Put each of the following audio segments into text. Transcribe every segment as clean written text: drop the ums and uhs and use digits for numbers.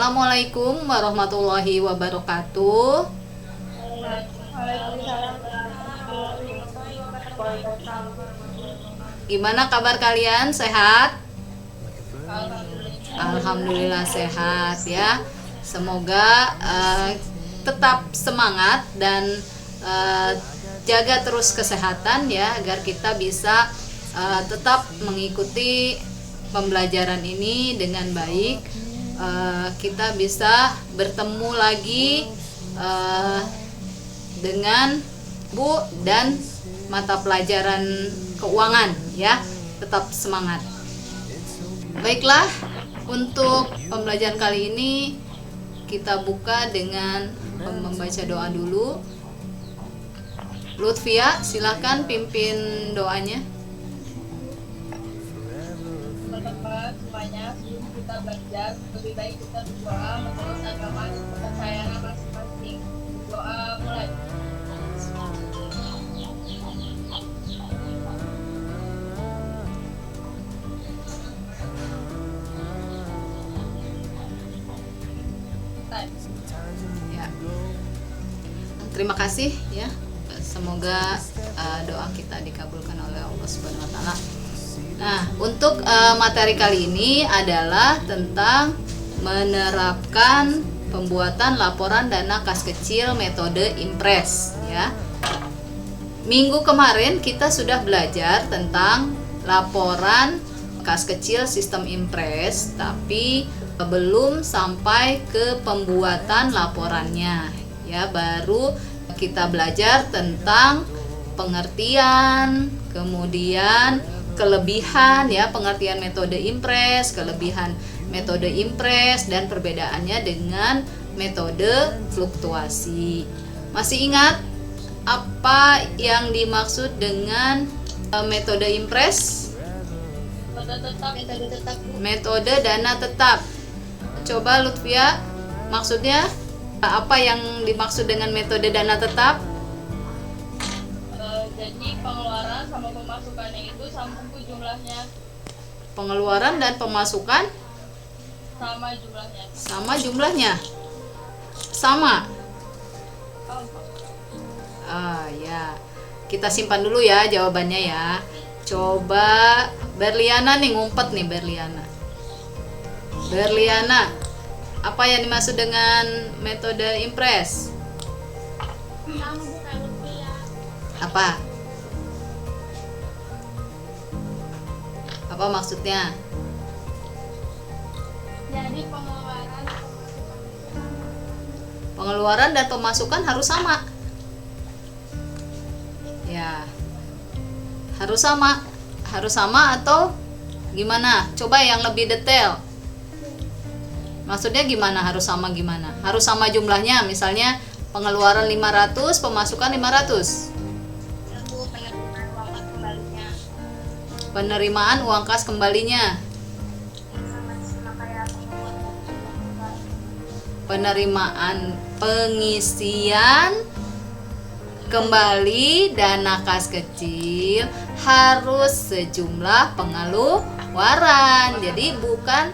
Assalamualaikum warahmatullahi wabarakatuh. Waalaikumsalam warahmatullahi wabarakatuh. Gimana kabar kalian? Sehat? Alhamdulillah. Alhamdulillah sehat ya. Semoga tetap semangat dan jaga terus kesehatan ya, agar kita bisa tetap mengikuti pembelajaran ini dengan baik. Kita bisa bertemu lagi dengan Bu dan mata pelajaran keuangan ya. Tetap semangat. Baiklah, untuk pembelajaran kali ini kita buka dengan membaca doa dulu. Lutfia, silakan pimpin doanya. Teman-teman semuanya, sebelum kita belajar, lebih baik kita berdoa menurut agama dan kepercayaan masing-masing. Doa mulai. Ya. Terima kasih ya. Semoga doa kita dikabulkan oleh Allah Subhanahu wa taala. Nah, untuk materi kali ini adalah tentang menerapkan pembuatan laporan dana kas kecil metode Impres ya. Minggu kemarin kita sudah belajar tentang laporan kas kecil sistem Impres, tapi belum sampai ke pembuatan laporannya ya. Baru kita belajar tentang pengertian, kemudian kelebihan ya, pengertian metode Impres, kelebihan metode Impres dan perbedaannya dengan metode fluktuasi. Masih ingat apa yang dimaksud dengan metode Impres? Metode tetap. Metode dana tetap. Coba Lutfia, maksudnya apa yang dimaksud dengan metode dana tetap? Jadi pengeluaran sama pemasukannya itu sama jumlahnya, Pengeluaran dan pemasukan sama jumlahnya. sama jumlahnya. Sama. Ya. Kita simpan dulu ya jawabannya ya. Coba Berliana nih, ngumpet nih Berliana. Berliana, apa yang dimaksud dengan metode Impres? Apa? Apa maksudnya? Jadi Pengeluaran dan pemasukan harus sama. Ya. Harus sama. Harus sama atau gimana? Coba yang lebih detail. Maksudnya gimana harus sama gimana? Harus sama jumlahnya, misalnya pengeluaran 500, pemasukan 500. Penerimaan uang kas kembalinya. Penerimaan pengisian kembali dana kas kecil harus sejumlah pengeluaran. Jadi bukan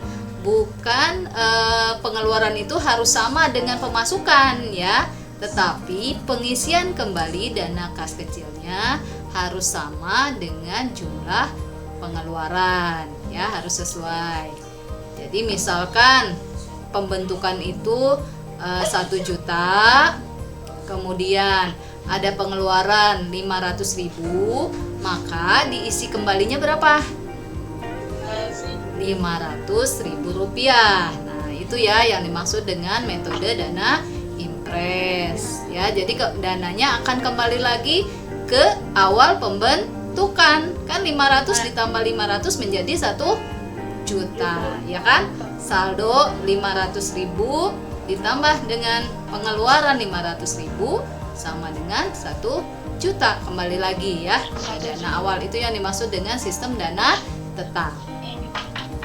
pengeluaran itu harus sama dengan pemasukan ya, tetapi pengisian kembali dana kas kecilnya harus sama dengan jumlah pengeluaran ya, harus sesuai. Jadi misalkan pembentukan itu 1 juta, kemudian ada pengeluaran 500.000, maka diisi kembalinya berapa? 500.000 rupiah. Nah, itu ya yang dimaksud dengan metode dana Impres ya. Jadi dananya akan kembali lagi ke awal pembentukan. Kan 500 ditambah 500 menjadi 1 juta, ya kan? Saldo 500.000 ditambah dengan pengeluaran 500.000 sama dengan 1 juta. Kembali lagi ya, dana awal itu yang dimaksud dengan sistem dana tetap.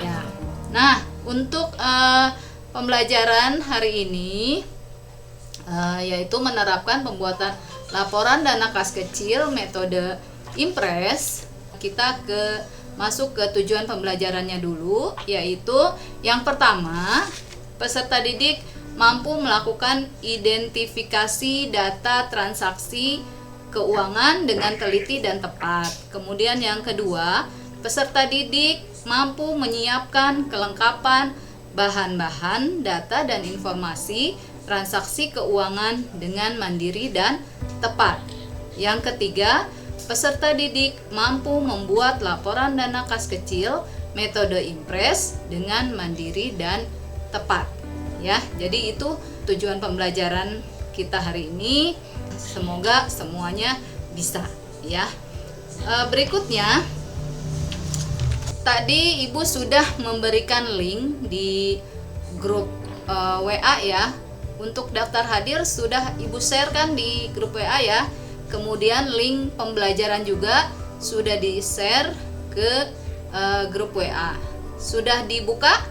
Ya. Nah, untuk pembelajaran hari ini yaitu menerapkan pembuatan laporan dana kas kecil metode Impres. Kita masuk ke tujuan pembelajarannya dulu, yaitu yang pertama peserta didik mampu melakukan identifikasi data transaksi keuangan dengan teliti dan tepat. Kemudian yang kedua, peserta didik mampu menyiapkan kelengkapan bahan-bahan, data dan informasi transaksi keuangan dengan mandiri dan tepat. Yang ketiga, peserta didik mampu membuat laporan dana kas kecil metode Impres dengan mandiri dan tepat. Ya, jadi itu tujuan pembelajaran kita hari ini. Semoga semuanya bisa ya. Berikutnya, tadi Ibu sudah memberikan link di grup WA ya. Untuk daftar hadir sudah Ibu sharekan di grup WA ya. Kemudian link pembelajaran juga sudah di-share ke grup WA. Sudah dibuka?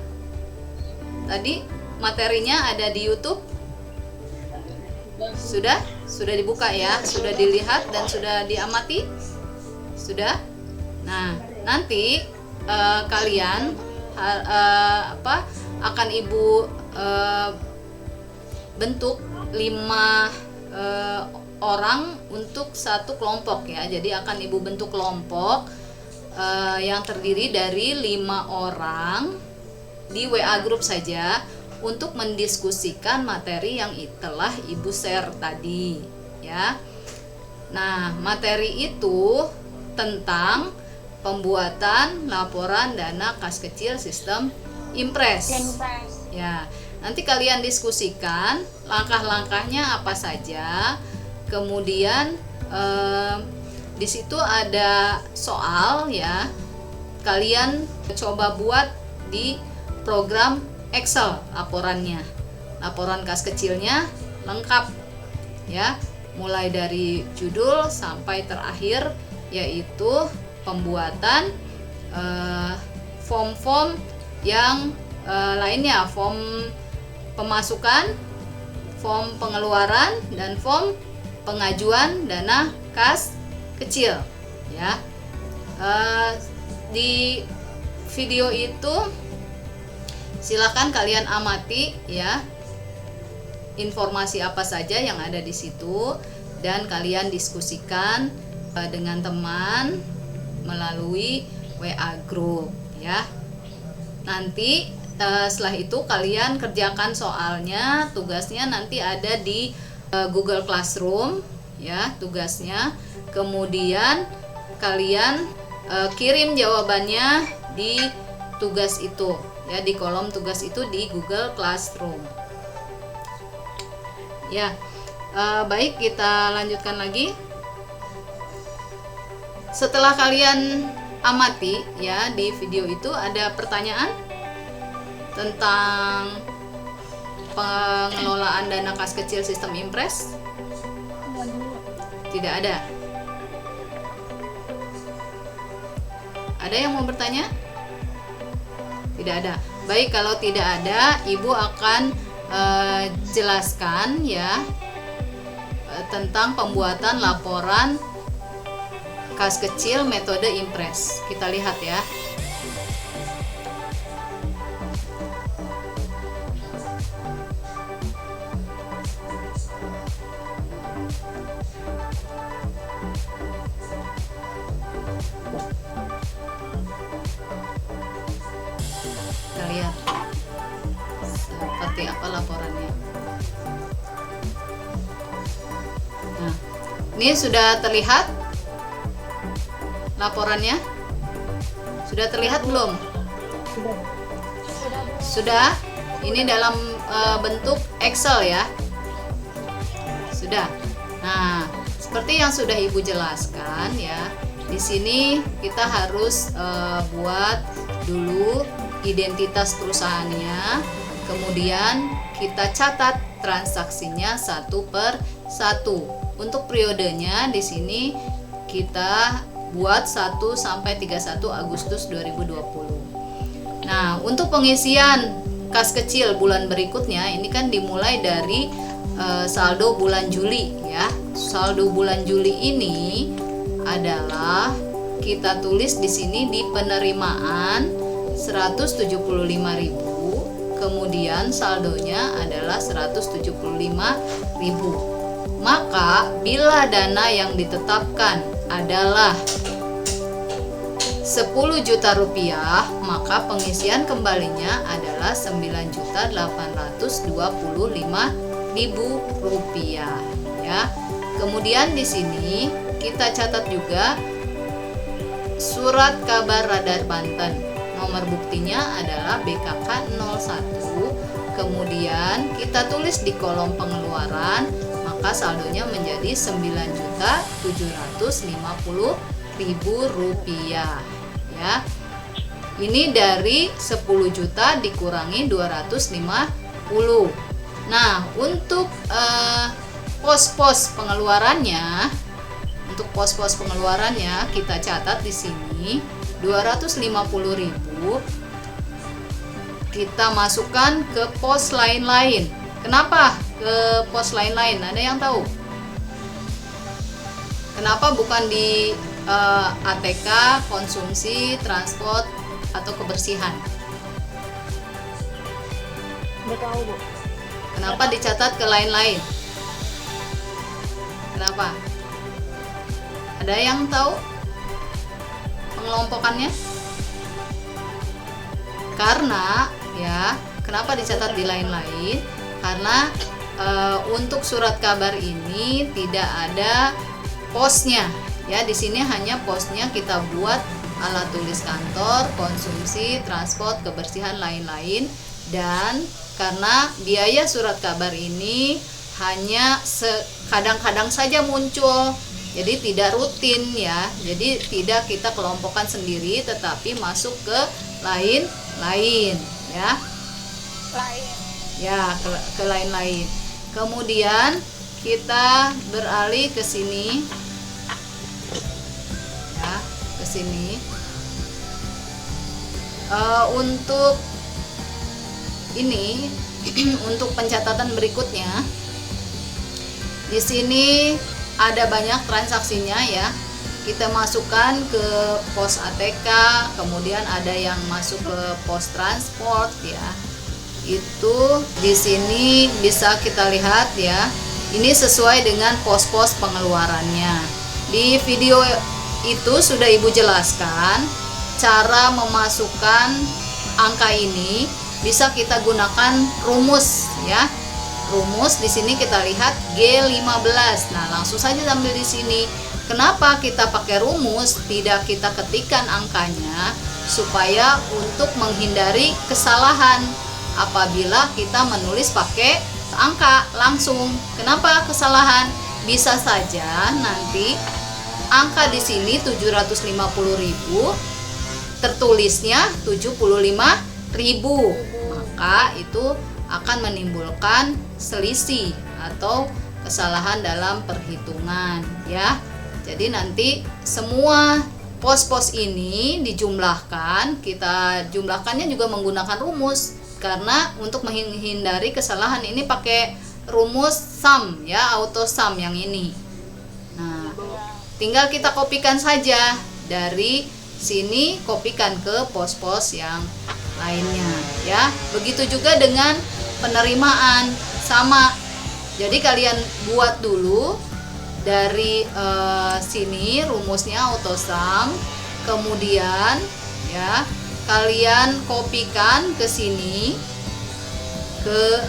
Tadi materinya ada di YouTube. Sudah dibuka ya, sudah dilihat dan sudah diamati. Sudah. Nah, nanti kalian akan Ibu bentuk 5 orang untuk satu kelompok ya. Jadi akan Ibu bentuk kelompok yang terdiri dari 5 orang di WA grup saja untuk mendiskusikan materi yang telah Ibu share tadi ya. Nah, materi itu tentang pembuatan laporan dana kas kecil sistem Impres. Ya, nanti kalian diskusikan langkah-langkahnya apa saja. Kemudian di situ ada soal ya. Kalian coba buat di program Excel laporannya. Laporan kas kecilnya lengkap ya, mulai dari judul sampai terakhir, yaitu pembuatan form-form yang lainnya, form pemasukan, form pengeluaran, dan form pengajuan dana kas kecil ya. Di video itu silakan kalian amati ya, informasi apa saja yang ada di situ, dan kalian diskusikan dengan teman melalui WA group ya. Nanti setelah itu kalian kerjakan soalnya, tugasnya nanti ada di Google Classroom ya, tugasnya. Kemudian kalian kirim jawabannya di tugas itu ya, di kolom tugas itu di Google Classroom ya. Baik, kita lanjutkan lagi. Setelah kalian amati ya, di video itu ada pertanyaan tentang pengelolaan dana kas kecil sistem Impres? Tidak ada. Ada yang mau bertanya? Tidak ada. Baik, kalau tidak ada, Ibu akan jelaskan ya tentang pembuatan laporan kas kecil metode Impres. Kita lihat ya. Kita lihat seperti apa laporannya. Nah, ini sudah terlihat laporannya? Sudah terlihat belum? Sudah. Ini dalam bentuk Excel ya. Sudah. Nah, seperti yang sudah Ibu jelaskan ya. Di sini kita harus buat dulu identitas perusahaannya, kemudian kita catat transaksinya satu per satu. Untuk periodenya di sini kita buat 1 sampai 31 Agustus 2020. Nah, untuk pengisian kas kecil bulan berikutnya ini kan dimulai dari saldo bulan Juli ya. Saldo bulan Juli ini adalah kita tulis di sini di penerimaan 175.000, kemudian saldonya adalah 175.000. Maka bila dana yang ditetapkan adalah 10 juta rupiah, maka pengisian kembalinya adalah 9.825.000 rupiah, ya. Kemudian di sini kita catat juga surat kabar Radar Banten. Nomor buktinya adalah BKK 01. Kemudian kita tulis di kolom pengeluaran, maka saldonya menjadi 9.750.000 rupiah, ya. Ini dari 10 juta dikurangi 250. Nah, untuk pos-pos pengeluarannya, kita catat di sini 250.000 kita masukkan ke pos lain-lain. Kenapa ke pos lain-lain? Ada yang tahu? Kenapa bukan di ATK, konsumsi, transport, atau kebersihan? Nggak tahu, Bu. Kenapa dicatat ke lain-lain? Kenapa? Ada yang tahu pengelompokannya? Karena ya, kenapa dicatat di lain-lain? Karena untuk surat kabar ini tidak ada posnya. Ya, di sini hanya posnya kita buat alat tulis kantor, konsumsi, transport, kebersihan, lain-lain. Dan karena biaya surat kabar ini hanya kadang-kadang saja muncul, jadi tidak rutin ya. Jadi tidak kita kelompokkan sendiri, tetapi masuk ke lain-lain ya. Ya, ke lain-lain. Kemudian kita beralih ke sini. Ya, ke sini. Untuk ini untuk pencatatan berikutnya. Di sini ada banyak transaksinya ya. Kita masukkan ke pos ATK, kemudian ada yang masuk ke pos transport ya. Itu di sini bisa kita lihat ya. Ini sesuai dengan pos-pos pengeluarannya. Di video itu sudah Ibu jelaskan cara memasukkan angka ini, bisa kita gunakan rumus ya. Rumus di sini kita lihat G15. Nah, langsung saja ambil di sini. Kenapa kita pakai rumus, tidak kita ketikkan angkanya, supaya untuk menghindari kesalahan apabila kita menulis pakai angka langsung. Kenapa kesalahan? Bisa saja nanti angka di sini 750.000 tertulisnya 75.000. Maka itu akan menimbulkan selisih atau kesalahan dalam perhitungan ya. Jadi nanti semua pos-pos ini dijumlahkan, kita jumlahkannya juga menggunakan rumus, karena untuk menghindari kesalahan ini pakai rumus sum ya, auto sum yang ini. Nah, tinggal kita kopikan saja dari sini, kopikan ke pos-pos yang lainnya ya. Begitu juga dengan penerimaan, sama. Jadi kalian buat dulu dari sini rumusnya autosum, kemudian ya kalian kopikan ke sini ke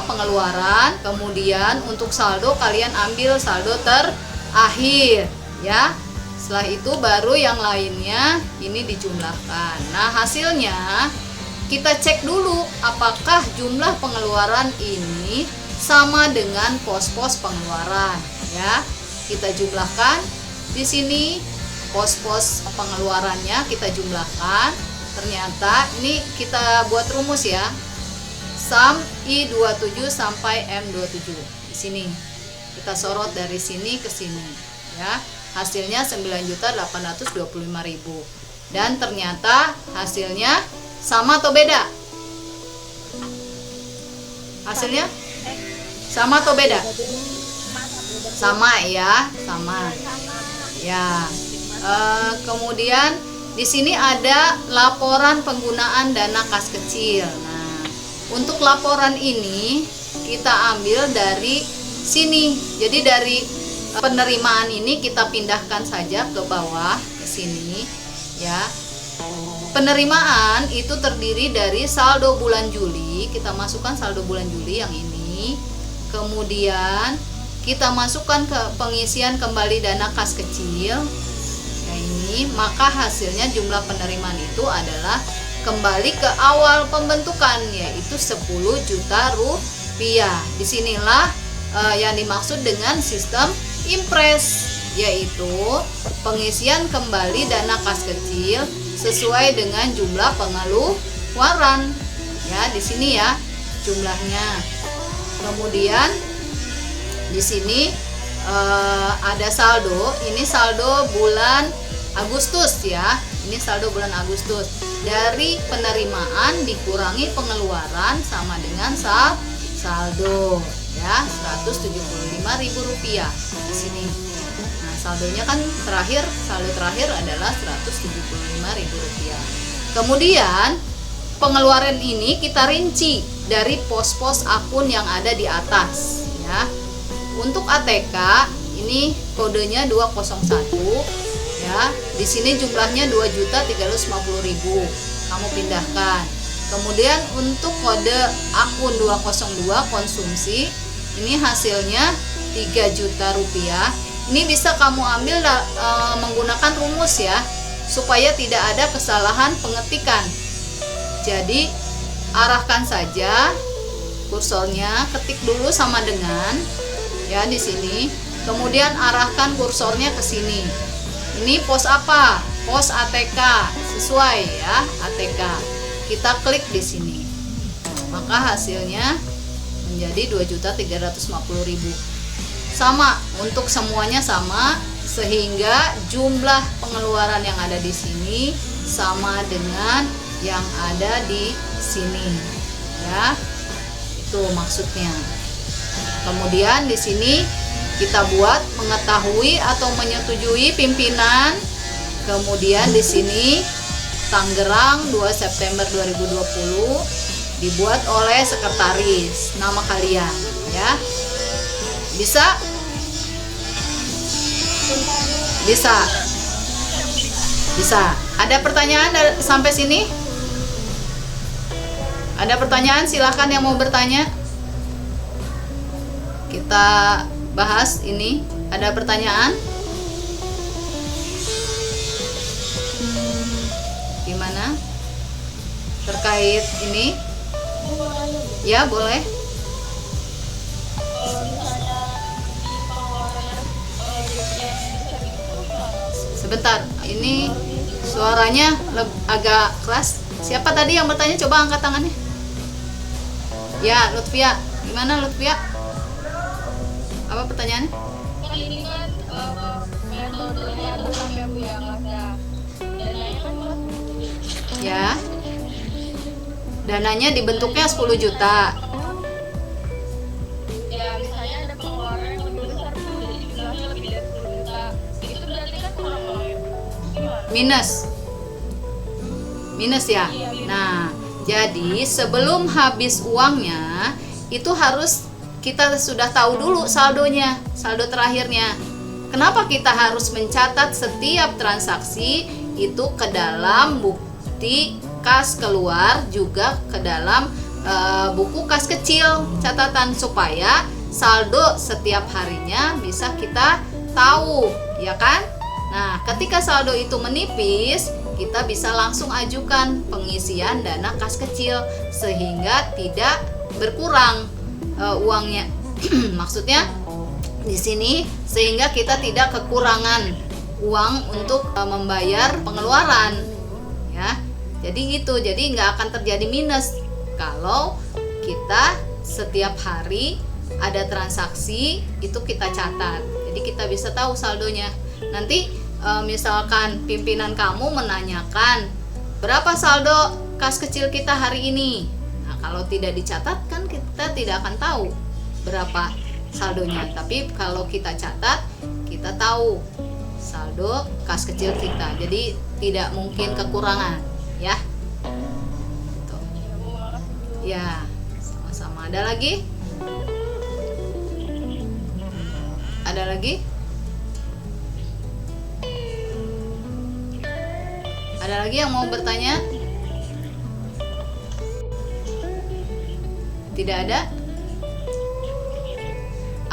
pengeluaran, kemudian untuk saldo kalian ambil saldo terakhir ya. Setelah itu baru yang lainnya ini dijumlahkan. Nah, hasilnya kita cek dulu apakah jumlah pengeluaran ini sama dengan pos-pos pengeluaran ya. Kita jumlahkan di sini pos-pos pengeluarannya, kita jumlahkan. Ternyata ini kita buat rumus ya. Sum I27 sampai M27. Di sini kita sorot dari sini ke sini ya. Hasilnya 9.825.000. Dan ternyata hasilnya sama atau beda? Hasilnya sama atau beda? Sama ya, sama. Ya. Kemudian di sini ada laporan penggunaan dana kas kecil. Nah, untuk laporan ini kita ambil dari sini. Jadi dari penerimaan ini kita pindahkan saja ke bawah ke sini ya. Penerimaan itu terdiri dari saldo bulan Juli, kita masukkan saldo bulan Juli yang ini. Kemudian kita masukkan ke pengisian kembali dana kas kecil. Nah ini, maka hasilnya jumlah penerimaan itu adalah kembali ke awal pembentukan, yaitu 10 juta rupiah. Disinilah yang dimaksud dengan sistem impres, yaitu pengisian kembali dana kas kecil sesuai dengan jumlah pengeluaran. Ya, di sini ya jumlahnya. Kemudian di sini ada saldo. Ini saldo bulan Agustus ya. Ini saldo bulan Agustus. Dari penerimaan dikurangi pengeluaran sama dengan saldo ya, Rp175.000 di sini. Nah, saldonya kan saldo terakhir adalah Rp175.000. Kemudian pengeluaran ini kita rinci dari pos-pos akun yang ada di atas ya. Untuk ATK ini kodenya 201 ya. Di sini jumlahnya 2.350.000. Kamu pindahkan. Kemudian untuk kode akun 202 konsumsi ini hasilnya 3 juta rupiah. Ini bisa kamu ambil menggunakan rumus ya, supaya tidak ada kesalahan pengetikan. Jadi arahkan saja kursornya, ketik dulu sama dengan ya di sini. Kemudian arahkan kursornya ke sini. Ini pos apa? Pos ATK, sesuai ya, ATK. Kita klik di sini. Maka hasilnya menjadi 2.350.000. Sama, untuk semuanya sama, sehingga jumlah pengeluaran yang ada di sini sama dengan yang ada di sini. Ya. Itu maksudnya. Kemudian di sini kita buat mengetahui atau menyetujui pimpinan. Kemudian di sini Tangerang 2 September 2020 dibuat oleh sekretaris, nama kalian ya. Bisa? Bisa. Ada pertanyaan sampai sini? Ada pertanyaan? Silahkan yang mau bertanya. Kita bahas ini. Ada pertanyaan? Gimana? Terkait ini? Ya, boleh. Sebentar, ini suaranya agak keras. Siapa tadi yang bertanya? Coba angkat tangannya. Ya, Lutfia. Gimana Lutfia? Apa pertanyaannya? Ini kan metodenya itu sampai Bu yang ada. Dananya kan Ya. Dananya dibentuknya 10 juta. ya misalnya ada pengeluaran yang lebih besar tuh, jadi jumlahnya lebih dari 10 juta. Itu berarti kan kurang ya? Gimana? Minus ya. Nah, jadi sebelum habis uangnya itu harus kita sudah tahu dulu saldonya, saldo terakhirnya. Kenapa kita harus mencatat setiap transaksi itu ke dalam bukti kas keluar, juga ke dalam buku kas kecil catatan, supaya saldo setiap harinya bisa kita tahu, ya kan? Nah, ketika saldo itu menipis, kita bisa langsung ajukan pengisian dana kas kecil sehingga tidak berkurang uangnya. Maksudnya di sini sehingga kita tidak kekurangan uang untuk membayar pengeluaran, ya. Jadi gitu. Jadi nggak akan terjadi minus kalau kita setiap hari ada transaksi itu kita catat. Jadi kita bisa tahu saldonya. Nanti misalkan pimpinan kamu menanyakan berapa saldo kas kecil kita hari ini. Nah, kalau tidak dicatat kan kita tidak akan tahu berapa saldonya. Tapi kalau kita catat, kita tahu saldo kas kecil kita. Jadi tidak mungkin kekurangan, ya. Tuh. Ya. Ada lagi? Ada lagi? Ada lagi yang mau bertanya? Tidak ada?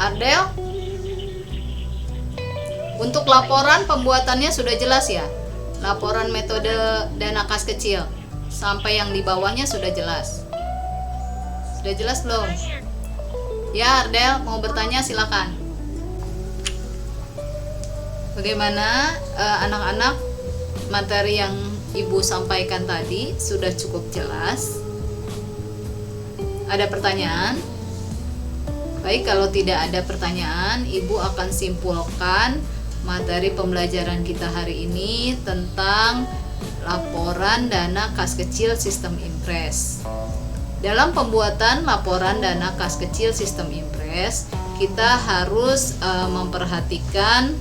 Ardel? Untuk laporan pembuatannya sudah jelas ya? Laporan metode dana kas kecil sampai yang di bawahnya sudah jelas. Sudah jelas belum? Ya, Ardel mau bertanya silakan. Bagaimana anak-anak, materi yang Ibu sampaikan tadi sudah cukup jelas? Ada pertanyaan? Baik, kalau tidak ada pertanyaan, Ibu akan simpulkan materi pembelajaran kita hari ini tentang laporan dana kas kecil sistem Impres. Dalam pembuatan laporan dana kas kecil sistem Impres, kita harus memperhatikan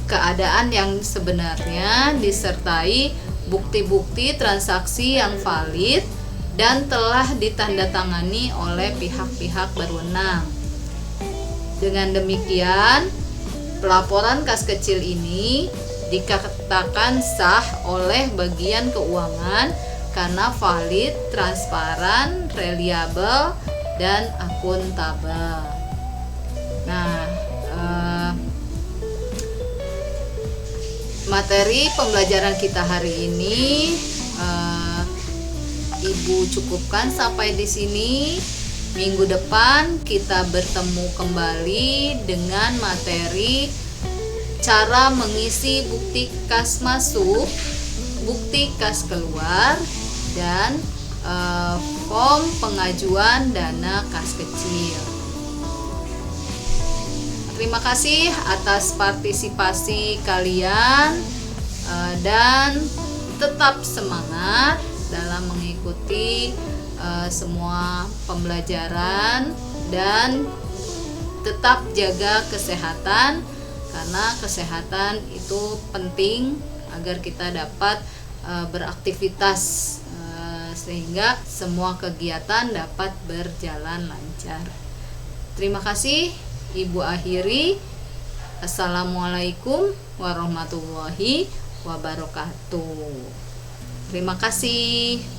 keadaan yang sebenarnya disertai bukti-bukti transaksi yang valid dan telah ditandatangani oleh pihak-pihak berwenang. Dengan demikian, pelaporan kas kecil ini dikatakan sah oleh bagian keuangan karena valid, transparan, reliabel, dan akuntabel. Nah, materi pembelajaran kita hari ini Ibu cukupkan sampai di sini. Minggu depan kita bertemu kembali dengan materi cara mengisi bukti kas masuk, bukti kas keluar, dan form pengajuan dana kas kecil. Terima kasih atas partisipasi kalian dan tetap semangat dalam mengikuti semua pembelajaran dan tetap jaga kesehatan karena kesehatan itu penting agar kita dapat beraktivitas sehingga semua kegiatan dapat berjalan lancar. Terima kasih, Ibu akhiri. Assalamualaikum warahmatullahi wabarakatuh. Terima kasih.